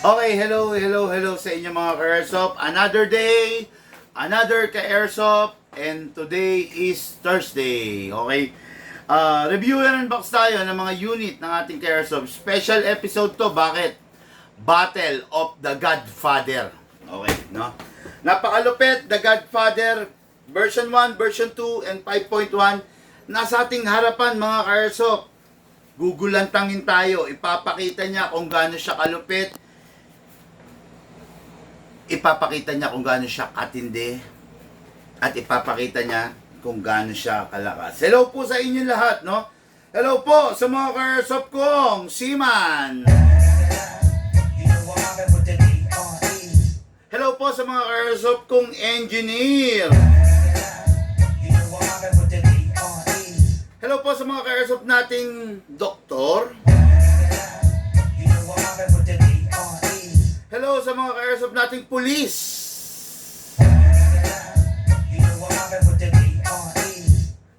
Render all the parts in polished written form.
Okay, hello sa inyo mga ka-airsoft. Another day, another ka-airsoft, and today is Thursday. Okay, review and unbox tayo ng mga unit ng ating ka-airsoft. Special episode to, bakit? Battle of the Godfather. Okay, no? Napakalupit, The Godfather, version 1, version 2, and 5.1. Nasa ating harapan mga ka-airsoft. Gugulantangin tayo, ipapakita niya kung gaano siya kalupit, ipapakita niya kung gaano siya katindi, at ipapakita niya kung gaano siya kalakas. Hello po sa inyo lahat, no? Hello po sa mga ka-airsoft kong seaman. Hello po sa mga ka-airsoft kong engineer. Hello po sa mga ka-airsoft nating doktor. Hello sa mga ka-airsoft nating pulis.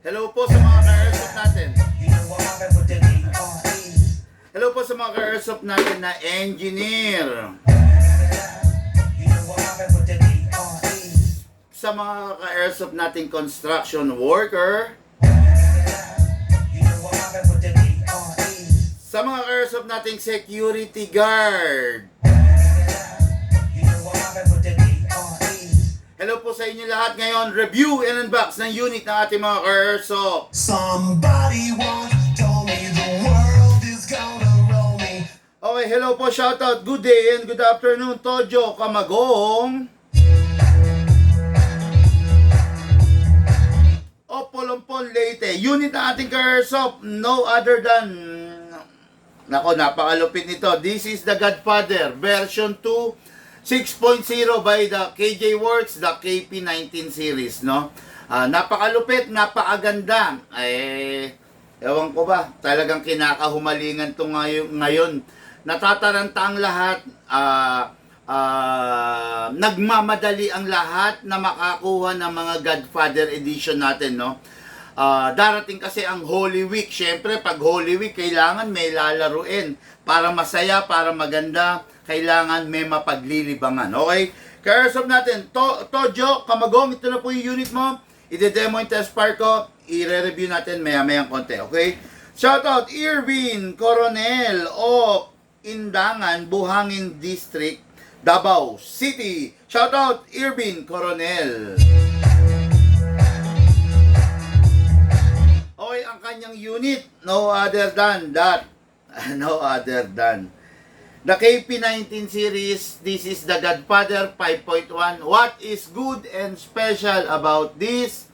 Hello po sa mga ka-airsoft natin. Hello po sa mga ka-airsoft natin na engineer. Sa mga ka-airsoft nating construction worker. Sa mga ka-airsoft nating security guard. Hello po sa inyo lahat ngayon. Review and unbox ng unit ng ating mga ka-airsoft. Somebody once told me the world is gonna roll me. Okay, hello po, shoutout. Good day and good afternoon, Tojo Kamagong. Opolompon Leyte. Unit ng ating ka-airsoft, no other than... Nako, napakalupit nito. This is the Godfather, version 2, 6.0 by the KJ Works, the KP19 series, no? Napakalupit, napakaganda. Ewan ko ba, talagang kinakahumalingan to ngayon. Natataranta ang lahat, nagmamadali ang lahat na makakuha ng mga Godfather edition natin, no? Darating kasi ang Holy Week. Siyempre, pag Holy Week, kailangan may lalaruin. Para masaya, para maganda, kailangan may mapaglilibangan. Okay? Ka-airsoft natin, Tojo Kamagong, ito na po yung unit mo. Ide-demo yung test part ko. I-review natin maya-mayang konti. Okay? Shoutout, Irvin Coronel of Indangan, Buhangin District, Davao City. Shoutout, Irvin Coronel. Okay, ang kanyang unit, no other than that. No other than the KP19 series. This is the Godfather 5.1. What is good and special about this?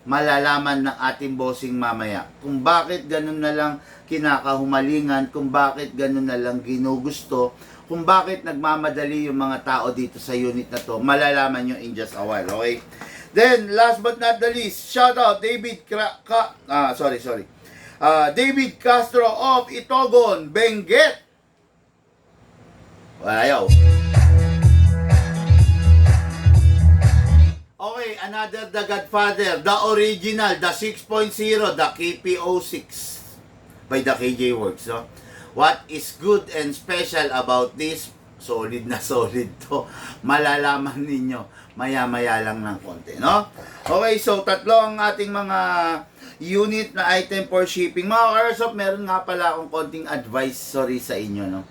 Malalaman ng ating bossing mamaya. Kung bakit ganun na lang kinakahumalingan, kung bakit ganun na lang ginugusto, kung bakit nagmamadali yung mga tao dito sa unit na to, malalaman nyo in just a while, okay? Then, last but not the least, shout out David David Castro of Itogon, Benguet. Ayaw. Okay, another the Godfather, the original, the 6.0, the KP06 by the KJ Works, no? What is good and special about this? Solid na solid to. Malalaman ninyo maya-maya lang ng konti, no? Okay, so tatlo ang ating mga unit na item for shipping. Mga ka-airsoft, meron nga pala akong konting advice, sorry sa inyo, no?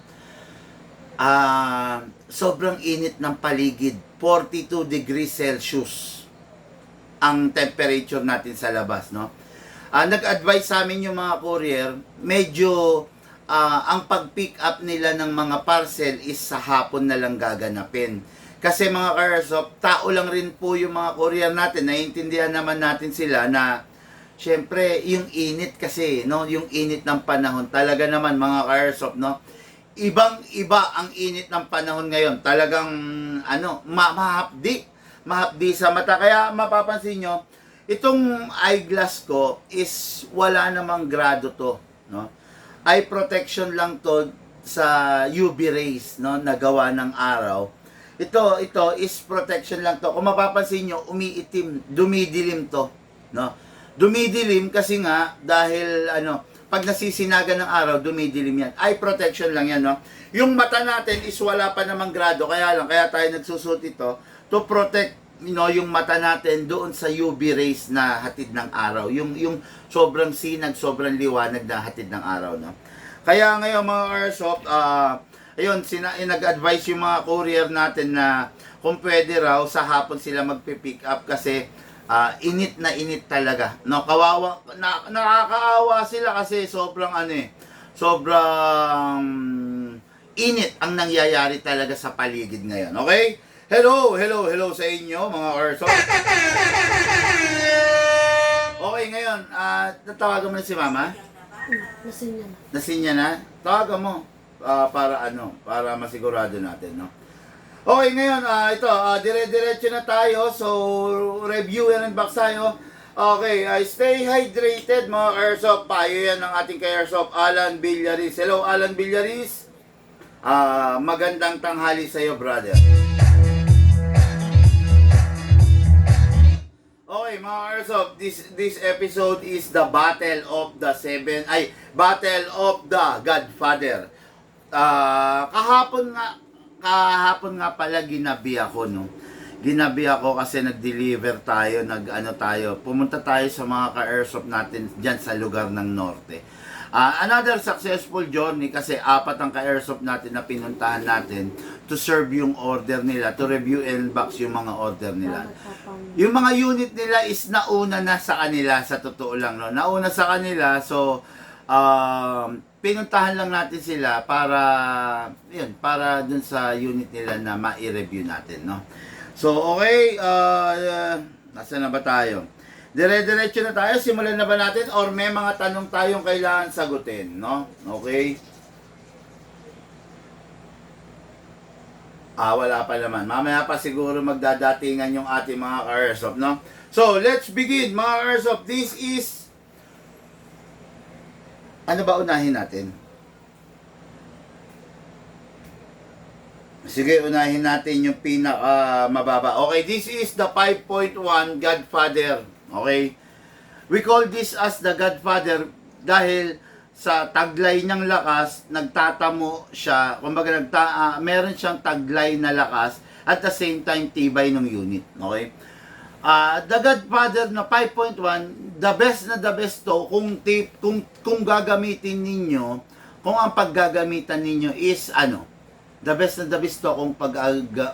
Sobrang init ng paligid. 42 degrees Celsius ang temperature natin sa labas, no? Nag-advise sa amin yung mga courier, medyo ang pag-pick up nila ng mga parcel is sa hapon na lang gaganapin. Kasi mga ka-airsoft, tao lang rin po yung mga courier natin. Naiintindihan naman natin sila na syempre, yung init kasi, no? Yung init ng panahon. Talaga naman mga ka-airsoft, no? Ibang-iba ang init ng panahon ngayon. Talagang, mahapdi sa mata. Kaya mapapansin nyo, itong eyeglass ko is wala namang grado to, no? Eye protection lang to sa UV rays, no? Nagawa ng araw. Ito is protection lang to. Kung mapapansin nyo, umiitim, dumidilim to, no? Dumidilim kasi nga dahil pag nasisinagan ng araw, dumidilim yan. Eye protection lang yan, no? Yung mata natin is wala pa namang grado, kaya tayo nagsusot ito to protect, yung mata natin doon sa UV rays na hatid ng araw. Yung sobrang sinag, sobrang liwanag na hatid ng araw, no? Kaya ngayon mga airsoft, ayun, nag-advise yung mga courier natin na kung pwede raw, sa hapon sila magpipick up kasi init na init talaga. No, kawawa, nakakaawa sila kasi sobrang sobrang init ang nangyayari talaga sa paligid ngayon. Okay? Hello sa inyo mga airsoft. Okay, ngayon, tatawagan mo na si Mama? Nasin na. Nasin niya na? Tawagan mo. Para masigurado natin, no? Okay, ngayon, dire-diretso na tayo. So, review and unbox tayo. Okay, stay hydrated mga airsoft. Payo yan ng ating ka-airsoft, Alan Villaris. Hello, Alan Villaris. Magandang tanghali sa'yo, brother. Okay, mga airsoft, this episode is the Battle of the Godfather. Kahapon nga pala ginabi ako, no. Ginabi ako kasi nag-deliver tayo, pumunta tayo sa mga ka-airsoft natin diyan sa lugar ng norte. Another successful journey kasi 4 ang ka-airsoft natin na pinuntahan natin to serve yung order nila, to review and box yung mga order nila. Yung mga unit nila is nauna na sa kanila, sa totoo lang, no. Nauna sa kanila, so pinuntahan lang natin sila para dun sa unit nila na ma-review natin, no. So okay, nasa na ba tayo? Dire-diretso na tayo, simulan na ba natin or may mga tanong tayong kailangan sagutin, no? Okay? Wala pa naman. Mamaya pa siguro magdadatingan yung ating mga airsoft, no? So, let's begin, mga airsoft. This is ano ba unahin natin? Sige, unahin natin yung pinaka mababa. Okay, this is the 5.1 Godfather. Okay? We call this as the Godfather dahil sa taglay niyang lakas, nagtatamo siya. Kumbaga, meron siyang taglay na lakas at the same time tibay ng unit. Okay? The Godfather na 5.1, the best to kung gagamitin ninyo, kung ang paggagamitan ninyo is the best to kung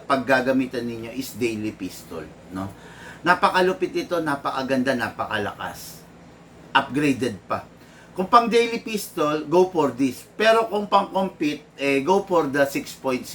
paggagamitan ninyo is daily pistol, no? Napakalupit ito, napakaganda, napakalakas. Upgraded pa. Kung pang daily pistol, go for this. Pero kung pang compete, go for the 6.0.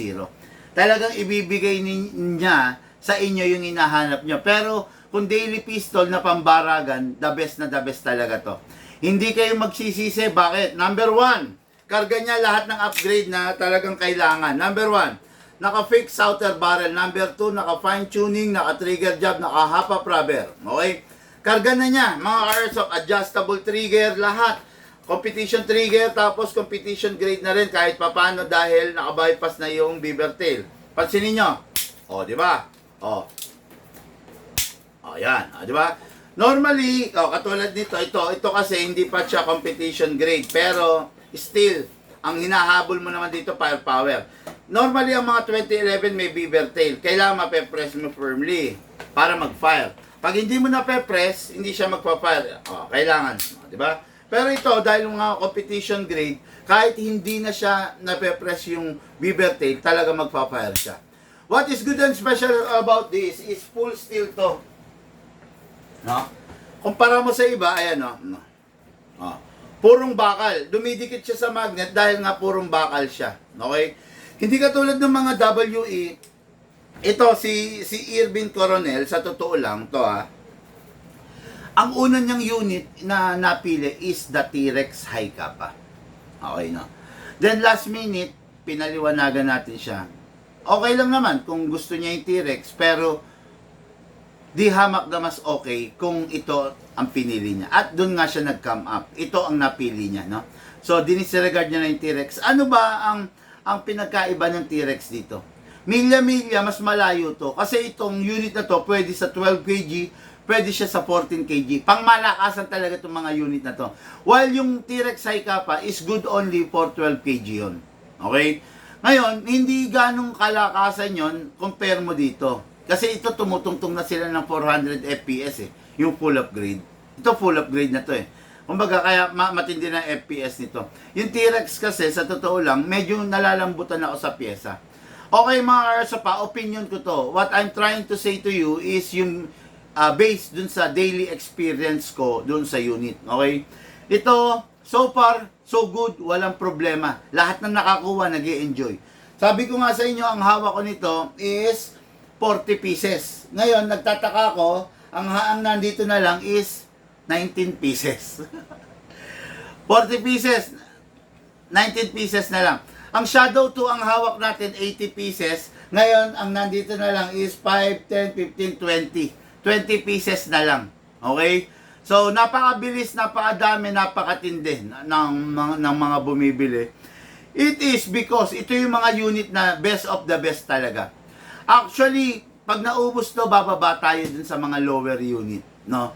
Talagang ibibigay niya sa inyo yung hinahanap nyo. Pero kung daily pistol na pambaragan, the best talaga to. Hindi kayo magsisisi. Bakit? Number 1, karga niya lahat ng upgrade na talagang kailangan. Number 1, naka-fixed outer barrel. Number 2, naka-fine tuning, naka-trigger job, naka-half-up rubber. Okay? Karga na niya. Mga airsoft, adjustable trigger, lahat. Competition trigger, tapos competition grade na rin kahit papano dahil naka-bypass na yung beaver tail. Pansinin nyo. Di ba? Yan. Di ba? Normally, katulad nito, ito kasi hindi pa siya competition grade. Pero, still, ang hinahabol mo naman dito, firepower. Normally, ang mga 2011 may beaver tail. Kailangan mape-press mo firmly para mag-fire. Pag hindi mo na-press, hindi siya magpa-fire. Kailangan. Di ba? Pero ito, dahil mga competition grade, kahit hindi na siya nape-press yung beaver tail, talaga magpa-fire siya. What is good and special about this is full steel to. No? Kumpara mo sa iba, ayan, no? Purong bakal. Dumidikit siya sa magnet dahil nga purong bakal siya. Okay? Hindi katulad ng mga WE. Ito, si Irvin Coronel, sa totoo lang, ang una niyang unit na napili is the T-Rex High Kappa. Okay, no? Then last minute, pinaliwanagan natin siya. Okay lang naman kung gusto niya yung T-Rex, pero di hamak na mas okay kung ito ang pinili niya. At doon nga siya nag-come up. Ito ang napili niya, no? So, dinisregard niya na yung T-Rex. Ano ba ang pinagkaiba ng T-Rex dito? Milya-milya, mas malayo to. Kasi itong unit na to, pwede sa 12 kg, pwede siya sa 14 kg. Pangmalakasan talaga itong mga unit na to. While yung T-Rex High Kappa is good only for 12 kg yun. Okay? Ngayon, hindi ganong kalakasan yon compare mo dito. Kasi ito tumutungtong na sila ng 400 FPS eh. Yung full upgrade. Ito full upgrade na to eh. Kumbaga kaya matindi na FPS nito. Yung T-Rex kasi sa totoo lang, medyo nalalambutan ako sa pyesa. Okay mga Arso pa, opinion ko to. What I'm trying to say to you is yung based dun sa daily experience ko dun sa unit. Okay? Ito, so far, so good, walang problema. Lahat ng nakakuha, nag-i-enjoy. Sabi ko nga sa inyo, ang hawak ko nito is 40 pieces. Ngayon, nagtataka ko, ang nandito na lang is 19 pieces. 40 pieces, 19 pieces na lang. Ang Shadow 2, ang hawak natin, 80 pieces. Ngayon, ang nandito na lang is 5, 10, 15, 20. 20 pieces na lang. Okay? So, napakabilis, napakadami, napakatindi ng mga bumibili. It is because ito yung mga unit na best of the best talaga. Actually, pag naubos to, bababa tayo dun sa mga lower unit. No?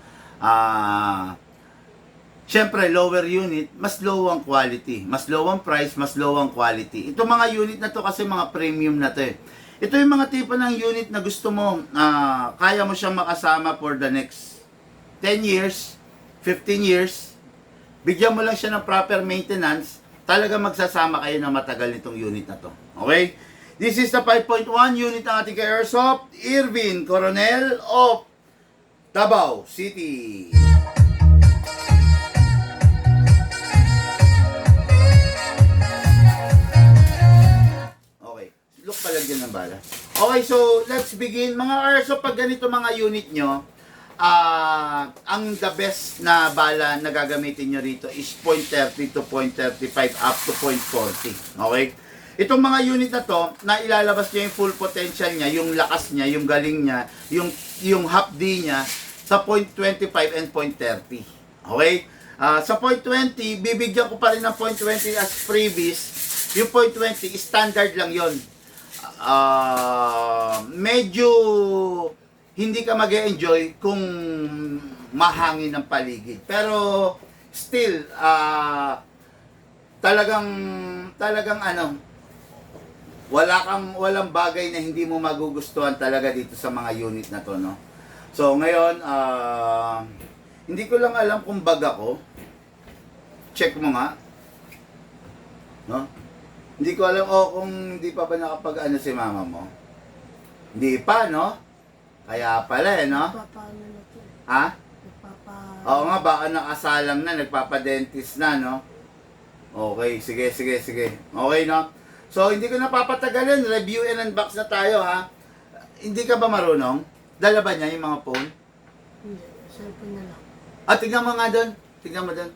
Siyempre, lower unit, mas low ang quality. Mas low ang price, mas low ang quality. Ito mga unit na to kasi mga premium na to eh. Ito yung mga tipo ng unit na gusto mo, kaya mo siyang makasama for the next 10 years, 15 years. Bigyan mo lang siya ng proper maintenance, talaga magsasama kayo na matagal nitong unit na to. Okay? This is the 5.1 unit ng ating Airsoft, Irvin Coronel of Davao City. Look palagyan ng bala. Okay, so let's begin. Mga Airsoft, pag ganito mga unit nyo, ang the best na bala na gagamitin nyo rito is .30 to .35 up to .40. Okay? Itong mga unit na to, na ilalabas nyo yung full potential niya, yung lakas niya, yung galing niya, yung half D niya, sa .25 and .30. Okay? Sa .20, bibigyan ko pa rin ng .20 as freebies. Yung .20, standard lang yon. Medyo hindi ka mag-enjoy kung mahangin ang paligid. Pero still talagang ano, walang bagay na hindi mo magugustuhan talaga dito sa mga unit na to, no. So ngayon hindi ko lang alam kung bag ako. Check mo nga. No? Hindi ko alam kung hindi pa ba nakapag-ano si mama mo. Hindi pa, no? Kaya pala no? Nagpapaano na to. Ha? Oo nga, Nagpapa... baka nakasalang na, nagpapadentist na, no? Okay, sige. Okay, no? So, hindi ko napapatagalin. Review and unbox na tayo, ha? Hindi ka ba marunong? Dala ba niya yung mga phone? Hindi, cellphone na lang. Tignan mo nga doon. Tignan mo doon.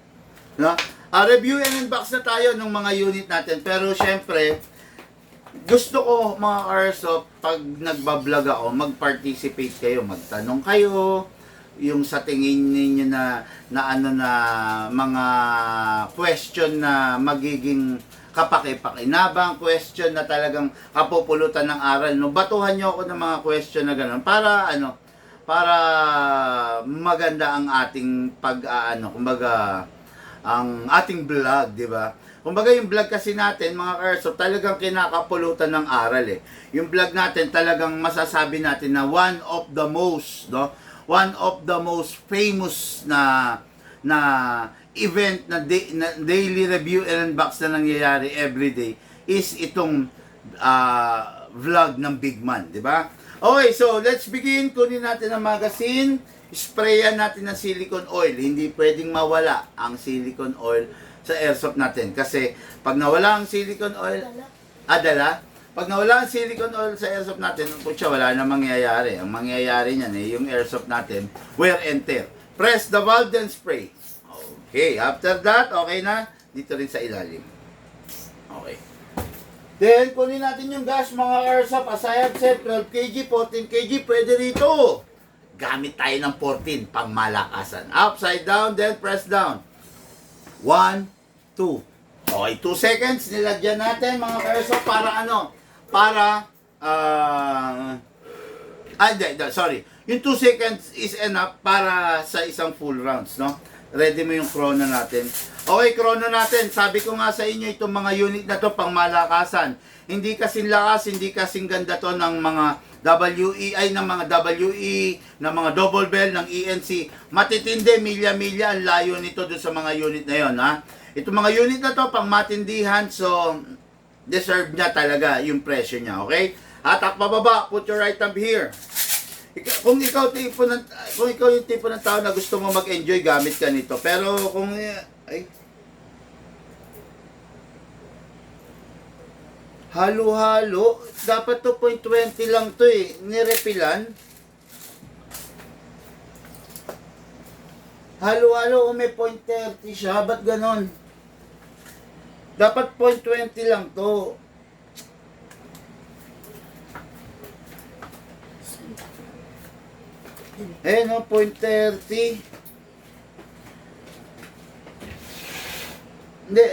No? Review and unbox na tayo ng mga unit natin. Pero syempre, gusto ko mga Airsoft, pag nagbablog ako, mag-participate kayo, magtanong kayo, yung sa tingin ninyo na mga question na magiging kapaki-pakinabang, question na talagang kapupulutan ng aral. No? Batuhan nyo ako ng mga question na gano'n para maganda ang ating kumbaga, ang ating vlog, di ba? Kumbaga yung vlog kasi natin, mga Airsoft, talagang kinakapulutan ng aral eh. Yung vlog natin, talagang masasabi natin na one of the most famous na event na daily review and unbox na nangyayari everyday is itong vlog ng Big Man, di ba? Okay, so let's begin. Kunin natin ang magazine. Sprayan natin ng silicone oil. Hindi pwedeng mawala ang silicone oil sa airsoft natin. Kasi pag nawala ang silicone oil, dala. Pag nawala ang silicone oil sa airsoft natin, putya, wala na mangyayari. Ang mangyayari niyan yung airsoft natin, wear and tear. Press the valve then spray. Okay, after that, okay na. Dito rin sa ilalim. Okay. Then, kunin natin yung gas, mga airsoft. As I have said, 12 kg, 14 kg, pwede rito. Gamit tayo ng 14 pang malakasan. Upside down, then press down. 1, 2. Okay, 2 seconds. Nilagyan natin mga Airsoft para ano? Para Sorry. Yung 2 seconds is enough para sa isang full rounds, no? Ready mo yung chrono natin. Okay, chrono natin. Sabi ko nga sa inyo, itong mga unit na to pang malakasan. Hindi kasing lakas, hindi kasing ganda to ng mga WE, ng mga WE, ng mga double bell, ng ENC. Matitindi, milya-milya ang layo nito doon sa mga unit na yon, ha? Itong mga unit na to pang matindihan, so deserve niya talaga yung presyo niya, okay? Hatak pababa, put your right thumb here. Kung ikaw yung tipo ng tao na gusto mo mag-enjoy, gamit ka nito. Pero kung halo-halo, dapat 2.20 lang to eh. Nirepilan. Halo-halo, may 0.30 siya. Ba't ganon? Dapat 0.20 lang to. No, 0.30. Hindi,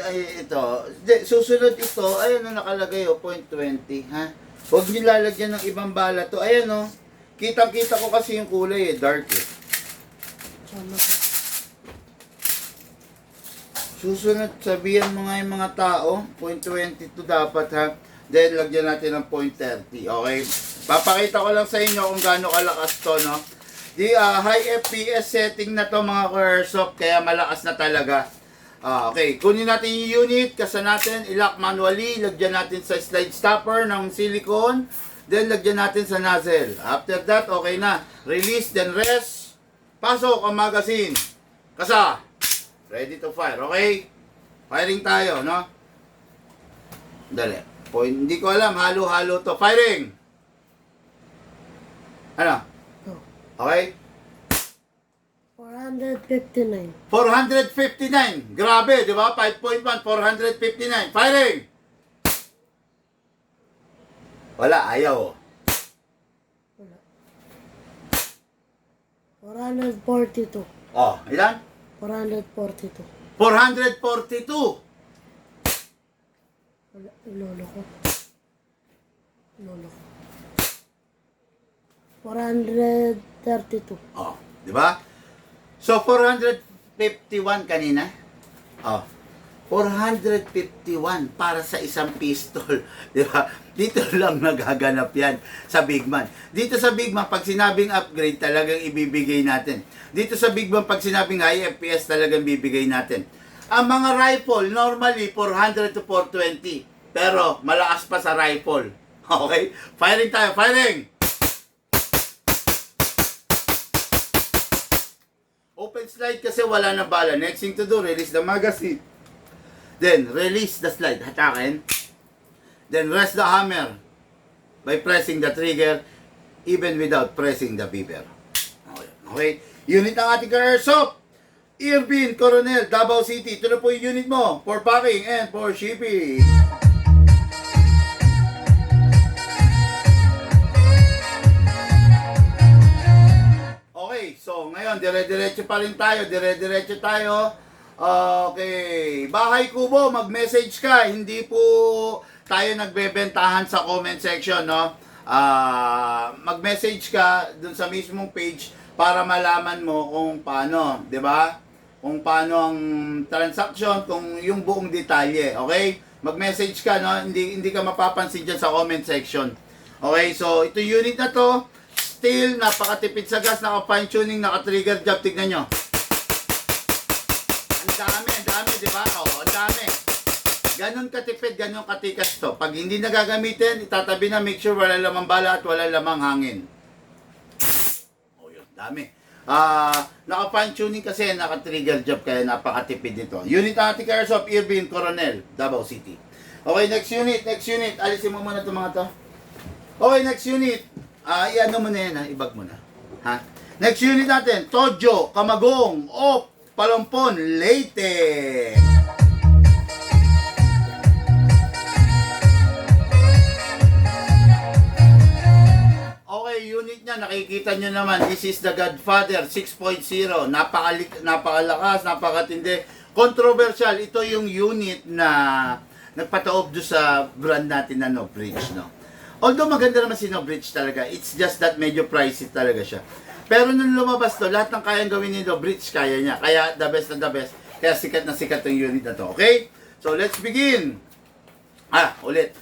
ito. Hindi, susunod ito. Ayan o, nakalagay o, 0.20. Ha? Huwag nyo lalagyan ng ibang bala to. Ayan o. Kitang-kita ko kasi yung kulay dark eh. Sama ko. Susunod, sabihan mo nga yung mga tao, 0.22 dapat ha. Then, lagyan natin ng 0.30. Okay? Papakita ko lang sa inyo kung gaano kalakas to, no? Di high FPS setting na to mga Airsoft, kaya malakas na talaga. Okay, kunin natin yung unit, kasa natin, ilock manually, lagyan natin sa slide stopper ng silicone, then lagyan natin sa nozzle. After that, okay na. Release, then rest. Pasok ang magazine. Kasa. Ready to fire, okay? Firing tayo, no? Dali. Hindi ko alam, halo-halo to. Firing! Ano? Go. Okay? 459. 459. Grabe, di ba? 5.1, 459. Firing! Wala, ayaw. Wala. 442. Oh, ilan? 442. 442. Wala. Lolo ko. Lolo ko. 432. Oh, di ba? So, 451 kanina. Oh, 451 para sa isang pistol. Di ba? Dito lang nagaganap yan sa Big Man. Dito sa Big Man, pag sinabing upgrade, talagang ibibigay natin. Dito sa Big Man, pag sinabing high FPS, talagang bibigay natin. Ang mga rifle, normally, 400 to 420. Pero, malakas pa sa rifle. Okay? Firing tayo. Firing! Open slide kasi wala na bala. Next thing to do, release the magazine. Then, release the slide. Hatakin. Then, rest the hammer by pressing the trigger even without pressing the beeper. Okay. Unit ng ating Airsoft. Irvin Coronel, Davao City. Ito na po yung unit mo for packing and for shipping. Okay, so ngayon, dire-diretso pa rin tayo. Dire-diretso tayo. Okay. Bahay Kubo, mag-message ka. Hindi po tayo nagbebentahan sa comment section, no? Mag-message ka dun sa mismong page para malaman mo kung paano, 'di ba? Kung paano ang transaction, kung yung buong detalye, okay? Mag-message ka, no? Hindi ka mapapansin diyan sa comment section. Okay, so ito unit na to, still napakatipid sa gas, naka-fine tuning, naka-trigger job, tignan nyo. Ang dami, 'di ba? Oh, ang dami. Ganon katipid, ganon katikas to. Pag hindi na gagamitin, itatabi na, make sure wala lamang bala at wala lamang hangin. Oh, yun, dami. Naka-fine tuning kasi, naka-trigger job, kaya napakatipid nito. Unit Antique Airsoft, Irvin Coronel, Davao City. Okay, next unit. Alisin mo muna itong mga to. Okay, next unit. I-ano mo na yan, ha? Ibag mo na. Ha? Next unit natin, Tojo, Kamagong, Palampon, Leyte. Okay, unit niya, nakikita nyo naman, this is the Godfather 6.0. Napakalakas, napakatindi. Controversial, ito yung unit na nagpataob do sa brand natin na no bridge, no. Although maganda naman si No Bridge talaga, it's just that medyo pricey talaga siya. Pero nung lumabas to, lahat ng kayang gawin ni No Bridge, kaya niya. Kaya the best na the best. Kaya sikat na sikat yung unit na to. Okay? So let's begin. Ulit.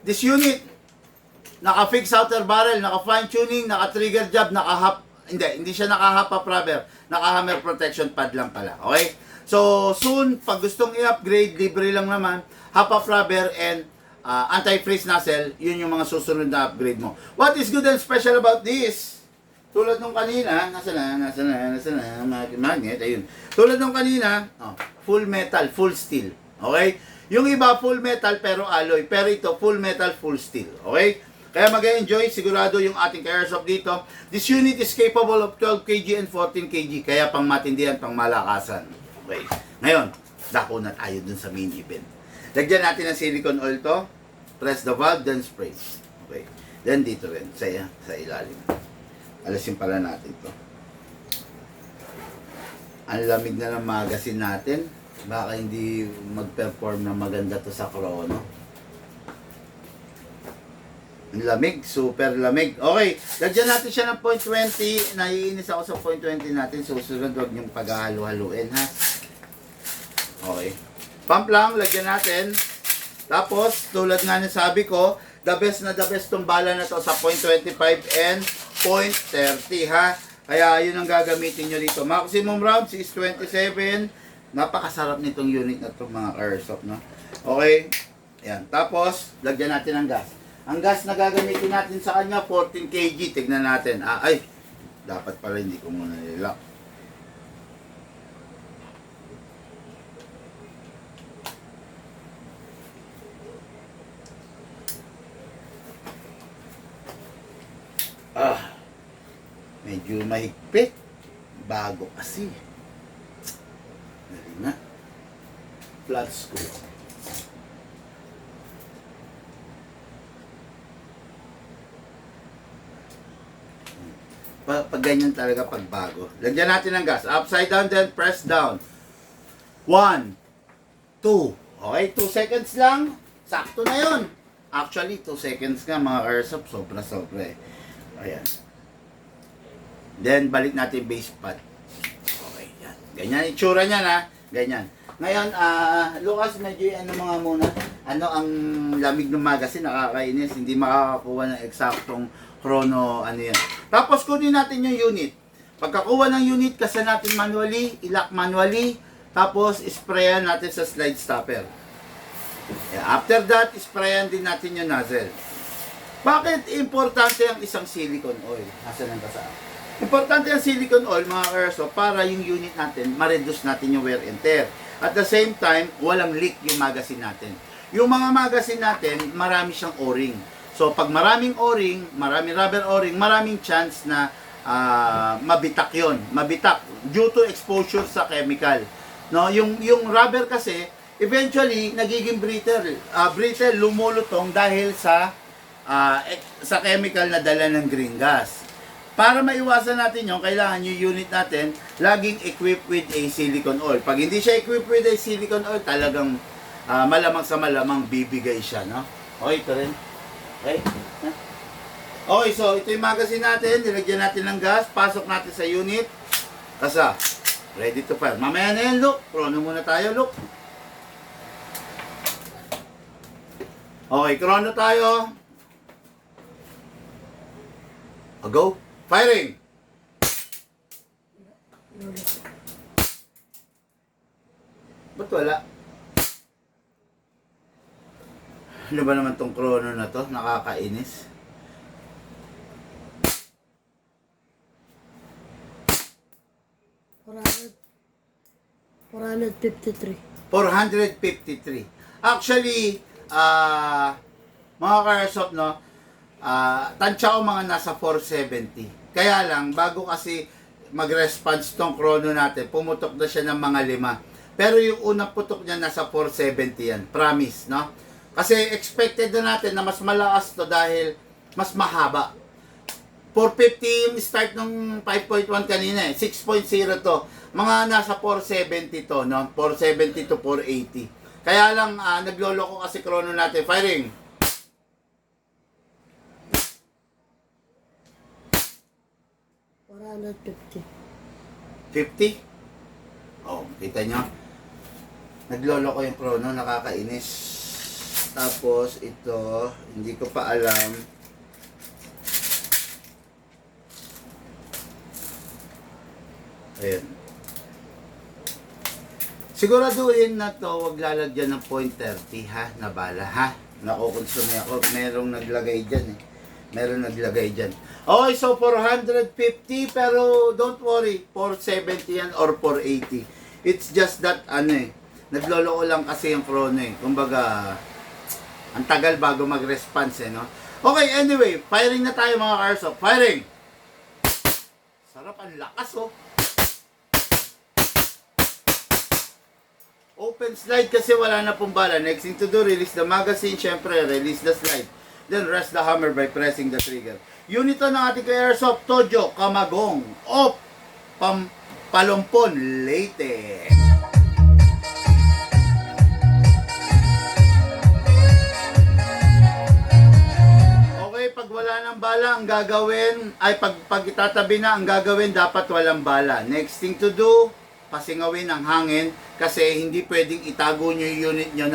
This unit, naka-fix outer barrel, naka-fine tuning, naka-trigger job, hindi siya naka-half up rubber, naka-hammer protection pad lang pala. Okay? So soon, pag gustong i-upgrade, libre lang naman, half up rubber and anti-freeze nozzle, yun yung mga susunod na upgrade mo. What is good and special about this? Tulad nung kanina, nasa na, magnet, ayun. Tulad nung kanina, full metal, full steel. Okay? Yung iba full metal pero alloy, pero ito full metal, full steel. Okay? Kaya mag-enjoy sigurado yung ating airsoft dito. This unit is capable of 12 kg and 14 kg, kaya pang matindihan, pang malakasan. Okay. Ngayon, dako na tayo dun sa main event. Lagyan natin ng silicone oil to. Press the valve, then spray. Okay. Then dito rin, sa ilalim. Alasin pala natin to. Ang lamig na ng magazine natin. Baka hindi mag-perform na maganda to sa chrono. Ang lamig, super lamig. Okay, lagyan natin siya ng 0.20. Naiinis ako sa 0.20 natin. Susunod, huwag niyong paghahalo-haluin, ha? Okay. Pump lang, lagyan natin. Tapos, tulad nga na sabi ko, the best na the best tong bala na to sa 0.25 and 0.30, ha? Kaya yun ang gagamitin nyo dito. Maximum rounds is 27. Napakasarap nitong unit na to, mga airsoft, no? Okay. Yan. Tapos, lagyan natin ng gas. Ang gas na gagamitin natin sa kanya, 14 kg. Tignan natin. Dapat pala hindi ko muna nilak. Medyo mahigpit. Bago kasi. Dali na. Flat screw. Pag ganyan talaga pag bago. Lagyan natin ng gas. Upside down, then press down. 1, 2. Okay, 2 seconds lang. Sakto na yun. Actually, 2 seconds nga mga airsoft. Sobra-sobra eh. Ayan. Then, balik natin base pad. Okay, yan. Ganyan, itsura niya na. Ganyan. Ngayon, Lucas, medyo mga muna. Ano ang lamig ng magazine, nakakainis. Hindi makakakuha ng eksaktong chrono, yan. Tapos, kunin natin yung unit. Pagkakuha ng unit, kasa natin manually, ilock manually. Tapos, sprayan natin sa slide stopper. Yeah, after that, sprayan din natin yung nozzle. Bakit importante ang isang silicone oil? Nasaan ang kasama? Importante ang silicone oil, mga airsoft, para yung unit natin, ma-reduce natin yung wear and tear. At the same time, walang leak yung magazine natin. Yung mga magazine natin, marami siyang o-ring. So, pag maraming o-ring, maraming rubber o-ring, maraming chance na mabitak yon, mabitak due to exposure sa chemical. No, yung rubber kasi eventually nagiging brittle, lumulutong dahil sa chemical na dala ng green gas. Para maiwasan natin yon, kailangan yung unit natin laging equipped with a silicone oil. Pag hindi siya equipped with a silicone oil, talagang malamang sa malamang bibigay siya, no? Okay, ito rin. Okay? Okay, so ito yung magazine natin. Nilagyan natin ng gas. Pasok natin sa unit. Kasa. Ready to fire. Mamaya na yan, look. Chrono muna tayo, look. Okay, chrono tayo. Go. Firing! Ba't wala? Ano ba naman tong chrono na to? Nakakainis. $453. Actually, mga ka-airsoft, no? Tansya ko mga nasa 470. Kaya lang, bago kasi mag-response tong chrono natin, pumutok na siya ng mga 5. Pero yung unang putok niya nasa 470 yan. Promise, no? Kasi expected na natin na mas malakas to dahil mas mahaba. 450 yung start ng 5.1 kanina eh. 6.0 to. Mga nasa 470 to, no? 470 to 480. Kaya lang, nagloloko kasi chrono natin. Firing! 450. 50? Oh, kita nyo? Naglolo ko yung chrono, nakakainis. Tapos, ito, hindi ko pa alam. Ayan. Siguraduhin na to, wag lalagyan ng 0.30 ha, na bala ha. Nakukonsume ako, merong naglagay dyan eh. Meron naglagay dyan. Okay, so 450, pero don't worry, 470 yan or 480. It's just that, naglolo ko lang kasi yung chrono eh. Kumbaga, ang tagal bago mag-response eh, no? Okay, anyway, firing na tayo mga Carso. Firing! Sarap, ang lakas oh. Open slide kasi wala na pong bala. Next thing to do, release the magazine. Syempre, release the slide. Then rest the hammer by pressing the trigger. Unit to ng ating Airsoft Tojo, Kamagong, Op, Palumpon, Leyte. Okay, pag wala ng bala, ang gagawin, ay pag itatabi na, ang gagawin, dapat walang bala. Next thing to do, pasingawin ang hangin kasi hindi pwedeng itago nyo yung unit nyo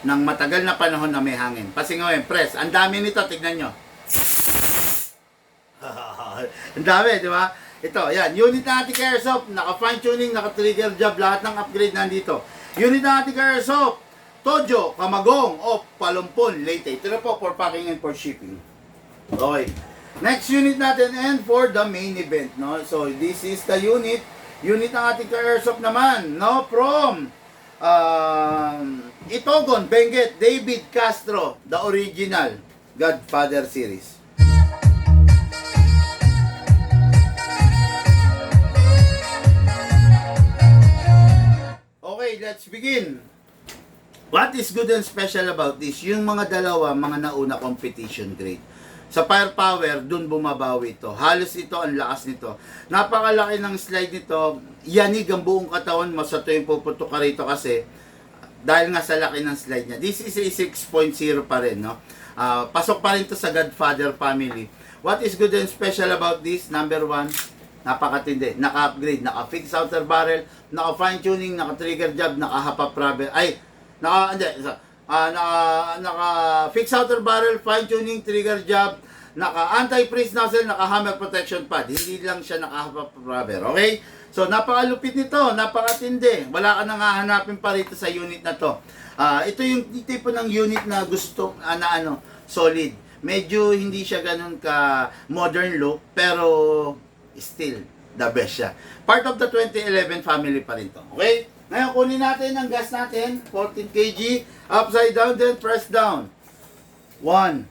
ng matagal na panahon na may hangin. Pasingawin, press. Ang dami nito, tignan nyo. Ang dami, di ba? Ito, yan. Unit na ating Airsoft, naka-fine tuning, naka-trigger job, lahat ng upgrade nandito. Unit na ating Airsoft, Tojo, Kamagong, o Palumpon, Leyte. Ito na po for packing and for shipping. Okay. Next unit natin and for the main event, no? So, this is the unit ng ating Airsoft naman, no? From Itogon, Benguet, David Castro, the original Godfather series. Okay, let's begin. What is good and special about this? Yung mga dalawa, mga nauna competition grade. Sa firepower, dun bumabawi ito. Halos ito, ang lakas nito. Napakalaki ng slide nito. Yanig ang buong katawan mo sa tuwing puputok ka rito kasi dahil nga sa laki ng slide niya. This is a 6.0 pa rin, no? Pasok pa rin to sa Godfather family. What is good and special about this? Number one, napakatindi. Naka-upgrade, naka-fix outer barrel, naka-fine tuning, naka-trigger job, naka-half-up rubber. Naka-fix outer barrel, fine tuning, trigger job, naka-anti-freeze nozzle, naka-hammer protection pad. Hindi lang siya naka-half rubber. Okay? So, napakalupit nito, napakatindi. Wala ka nang hahanapin pa rito sa unit na to. Ito yung tipo ng unit na gusto, solid. Medyo hindi siya ganun ka modern look, pero still, the best siya. Part of the 2011 family pa rin to. Okay? Ngayon, kunin natin ang gas natin. 14 kg. Upside down, then press down. 1,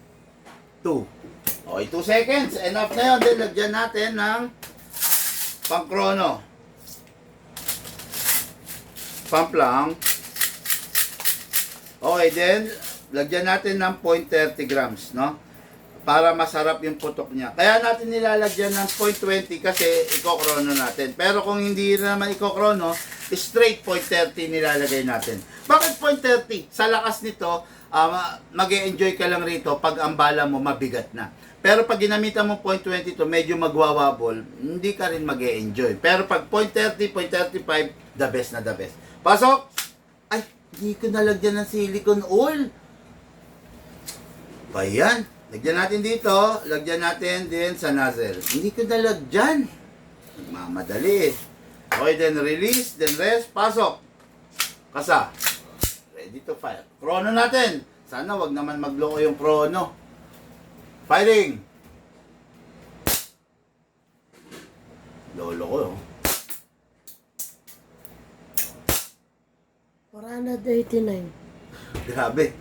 2. Okay, 2 seconds. Enough na yun. Then, lagyan natin ng pang-chrono. Pump lang. Okay, then, lagyan natin ng 0.30 grams, no? Para masarap yung putok niya. Kaya natin nilalagyan ng 0.20 kasi iko-chrono natin. Pero kung hindi naman iko-chrono, straight 0.30 nilalagay natin. Bakit 0.30? Sa lakas nito, mag-e-enjoy ka lang rito pag ang bala mo mabigat na. Pero pag ginamitan mo 0.20 to, medyo magwawabol, hindi ka rin mag-e-enjoy. Pero pag 0.30, 0.35, the best na the best. Pasok! Ay, hindi ko nalagyan ng silicone oil. Ayan. Lagyan natin dito, lagyan natin din sa nozzle. Hindi ko nalagyan. Nagmamadali. Okay, then release, then rest, pasok. Kasa. Ready to fire. Chrono natin. Sana wag naman magloko yung chrono. Firing. Lolo ko, oh. 489. Grabe.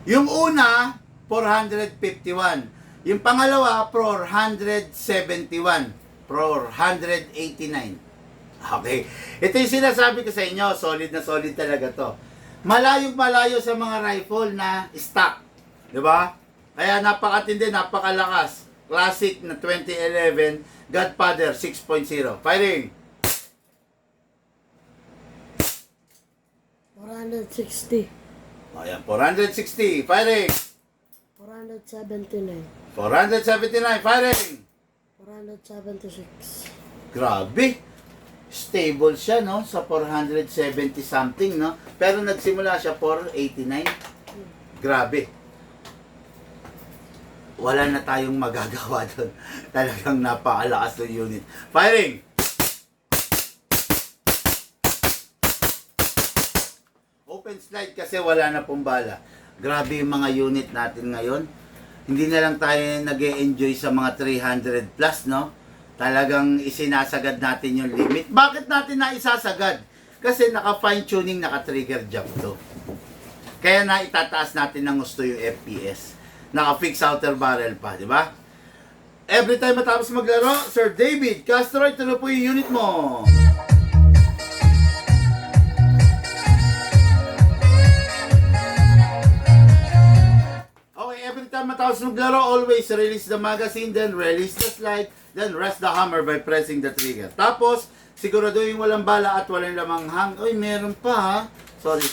Yung una, 451. Yung pangalawa, 471. 489. Okay. Ito yung sinasabi ko sa inyo. Solid na solid talaga to. Malayong malayo sa mga rifle na stock. Diba? Kaya napakatindi, napakalakas. Classic na 2011 Godfather 6.0. Firing. 460. Ayan, 460. Firing. 479. 479. Firing. 476. Grabe. Stable siya, no? Sa 470 something, no? Pero nagsimula siya 489. Grabe. Wala na tayong magagawa doon. Talagang napakalakas ng unit. Firing! Open slide kasi wala na pong bala. Grabe yung mga unit natin ngayon. Hindi na lang tayo nag-e-enjoy sa mga 300 plus, no? Talagang isinasagad natin yung limit. Bakit natin na isasagad? Kasi naka-fine tuning, naka-trigger job to. Kaya na itataas natin ng gusto yung FPS. Naka-fix outer barrel pa, di ba? Every time matapos maglaro, Sir David Castro, ito na po yung unit mo. Okay, every time matapos maglaro, always release the magazine, then release the slide, then rest the hammer by pressing the trigger. Tapos, siguraduhin walang bala at walang lamang hang. Uy, meron pa ha. Sorry.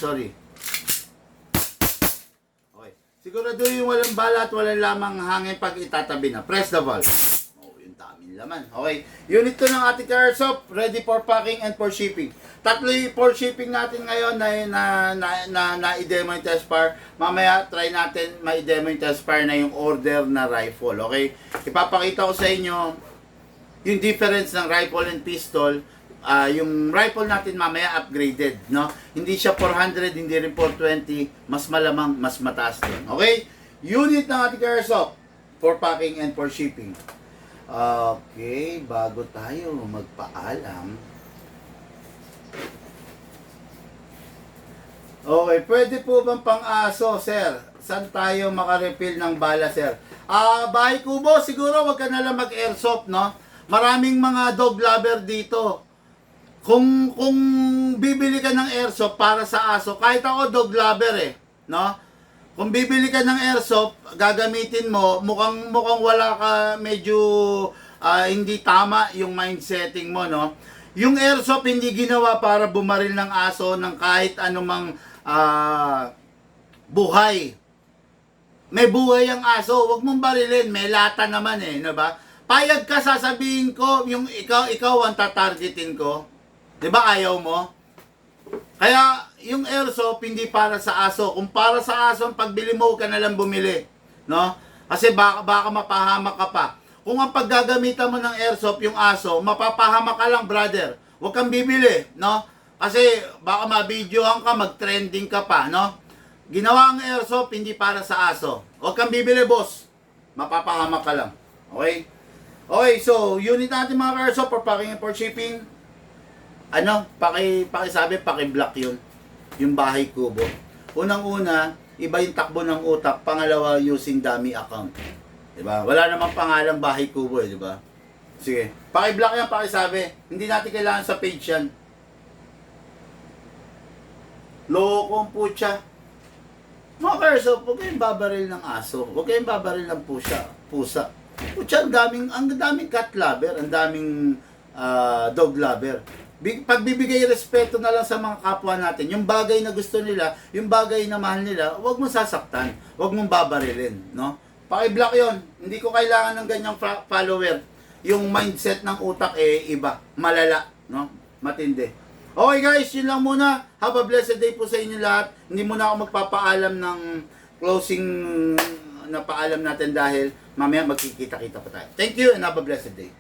Okay. Siguraduhin walang bala at walang lamang hangin pag itatabi na. Press the valve. Oh, yung daming laman. Okay. Unit 2 ng ating airsoft, ready for packing and for shipping. Tatlo yung for shipping natin ngayon na i-demo yung test fire. Mamaya try natin ma-demo yung test fire na yung order na rifle. Okay? Ipapakita ko sa inyo yung difference ng rifle and pistol. Yung rifle natin mamaya upgraded, no? Hindi siya 400, hindi rin 420, mas malamang, mas mataas din. Okay? Unit ng ating airsoft for packing and for shipping. Okay, bago tayo magpaalam. Okay, pwede po bang pang-aso, sir? Saan tayo makarefill ng bala, sir? Bahay kubo, siguro wag ka na lang mag-airsoft, no? Maraming mga dog lover dito. Kung bibili ka ng airsoft para sa aso, kahit ako dog lover no? Kung bibili ka ng airsoft, gagamitin mo, mukhang wala ka, medyo hindi tama yung mindsetting mo, no? Yung airsoft hindi ginawa para bumaril ng aso ng kahit anumang buhay. May buhay ang aso, wag mong barilin, may lata naman no ba? Payag ka, sasabihin ko, yung ikaw ang tatargetin ko. 'Di ba ayaw mo? Kaya yung airsoft hindi para sa aso. Kung para sa aso, ang pagbili mo ka na lang bumili, no? Kasi baka mapahamak ka pa. Kung ang paggagamitan mo ng airsoft yung aso, mapapahamak ka lang, brother. Huwag kang bibili, no? Kasi baka ma-videohan ka, mag-trending ka pa, no? Ginawa ang airsoft hindi para sa aso. Huwag kang bibili, boss. Mapapahamak ka lang. Okay? Okay, so unit natin mga airsoft for packing and for shipping. Pakisabi, paki-block yun. Yung bahay kubo. Unang-una, iba yung takbo ng utak. Pangalawa, using dummy account. Diba? Wala namang pangalang bahay kubo diba? Sige. Paki-block yan, pakisabi. Hindi natin kailangan sa page yan. Lokong putya. Mga airsoft, huwag kayong babaril ng aso. Huwag kayong babaril ng pusa. Putya, ang daming cat lover, ang daming dog lover. Pagbibigay respeto na lang sa mga kapwa natin, yung bagay na gusto nila, yung bagay na mahal nila, huwag mong sasaktan, huwag mong babarilin, no? Paki-block yon. Hindi ko kailangan ng ganyang follower. Yung mindset ng utak iba, malala, no? Matindi. Okay guys, yun lang muna. Have a blessed day po sa inyo lahat. Hindi muna ako magpapaalam ng closing na paalam natin dahil mamaya magkikita-kita pa tayo. Thank you and have a blessed day.